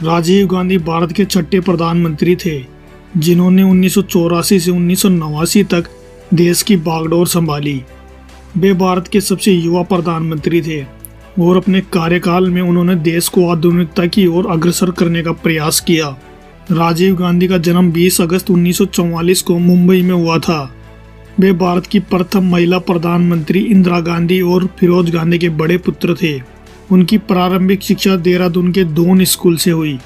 राजीव गांधी भारत के छठे प्रधानमंत्री थे जिन्होंने 1984 से 1989 तक देश की बागडोर संभाली। वे भारत के सबसे युवा प्रधानमंत्री थे और अपने कार्यकाल में उन्होंने देश को आधुनिकता की ओर अग्रसर करने का प्रयास किया। राजीव गांधी का जन्म 20 अगस्त 1944 को मुंबई में हुआ था। वे भारत की प्रथम महिला प्रधानमंत्री इंदिरा गांधी और फिरोज गांधी के बड़े पुत्र थे। उनकी प्रारंभिक शिक्षा देहरादून के दोन स्कूल से हुई।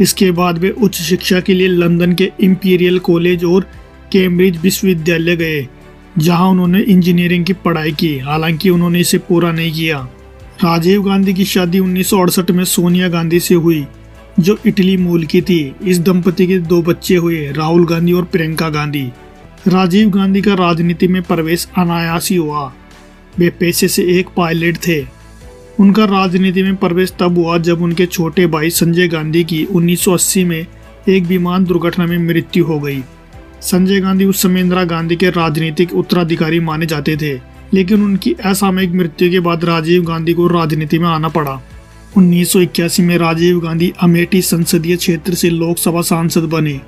इसके बाद वे उच्च शिक्षा के लिए लंदन के इंपीरियल कॉलेज और कैम्ब्रिज विश्वविद्यालय गए, जहां उन्होंने इंजीनियरिंग की पढ़ाई की। हालांकि उन्होंने इसे पूरा नहीं किया। राजीव गांधी की शादी 1968 में सोनिया गांधी से हुई, जो इटली मूल की थी। इस दंपति के दो बच्चे हुए, राहुल गांधी और प्रियंका गांधी। राजीव गांधी का राजनीति में प्रवेश अनायास ही हुआ। वे पेशे से एक पायलट थे। उनका राजनीति में प्रवेश तब हुआ जब उनके छोटे भाई संजय गांधी की 1980 में एक विमान दुर्घटना में मृत्यु हो गई। संजय गांधी उस समय इंदिरा गांधी के राजनीतिक उत्तराधिकारी माने जाते थे, लेकिन उनकी असामयिक मृत्यु के बाद राजीव गांधी को राजनीति में आना पड़ा। 1981 में राजीव गांधी अमेठी संसदीय क्षेत्र से लोकसभा सांसद बने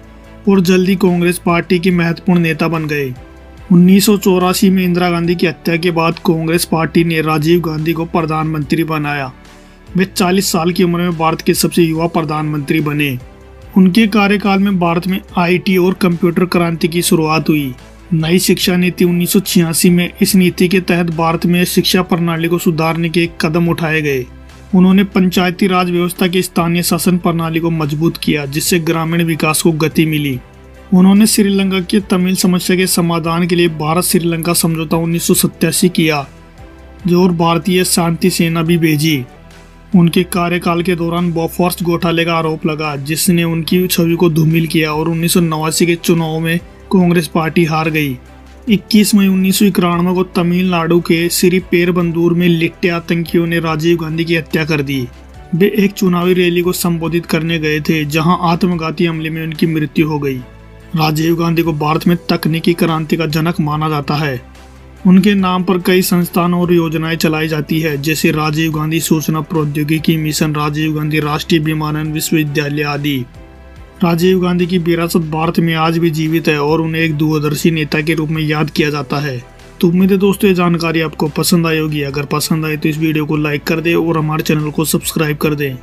और जल्दी कांग्रेस पार्टी के महत्वपूर्ण नेता बन गए। 1984 में इंदिरा गांधी की हत्या के बाद कांग्रेस पार्टी ने राजीव गांधी को प्रधानमंत्री बनाया। वे 40 साल की उम्र में भारत के सबसे युवा प्रधानमंत्री बने। उनके कार्यकाल में भारत में आईटी और कंप्यूटर क्रांति की शुरुआत हुई। नई शिक्षा नीति 1986 में इस नीति के तहत भारत में शिक्षा प्रणाली को सुधारने के कदम उठाए गए। उन्होंने पंचायती राज व्यवस्था की स्थानीय शासन प्रणाली को मजबूत किया, जिससे ग्रामीण विकास को गति मिली। उन्होंने श्रीलंका की तमिल समस्या के समाधान के लिए भारत श्रीलंका समझौता 1987 किया, जो और भारतीय शांति सेना भी भेजी। उनके कार्यकाल के दौरान बोफोर्स घोटाले का आरोप लगा, जिसने उनकी छवि को धूमिल किया और 1989 के चुनाव में कांग्रेस पार्टी हार गई। 21 मई 1991 को तमिलनाडु के श्री पेरबंदूर में लिट्टे आतंकियों ने राजीव गांधी की हत्या कर दी। वे एक चुनावी रैली को संबोधित करने गए थे, जहां आत्मघाती हमले में उनकी मृत्यु हो गई। राजीव गांधी को भारत में तकनीकी क्रांति का जनक माना जाता है। उनके नाम पर कई संस्थान और योजनाएं चलाई जाती है, जैसे राजीव गांधी सूचना प्रौद्योगिकी मिशन, राजीव गांधी राष्ट्रीय विमानन विश्वविद्यालय आदि। राजीव गांधी की विरासत भारत में आज भी जीवित है और उन्हें एक दूरदर्शी नेता के रूप में याद किया जाता है। तो उम्मीद है दोस्तों ये जानकारी आपको पसंद आई होगी। अगर पसंद आए तो इस वीडियो को लाइक कर दें और हमारे चैनल को सब्सक्राइब कर दें।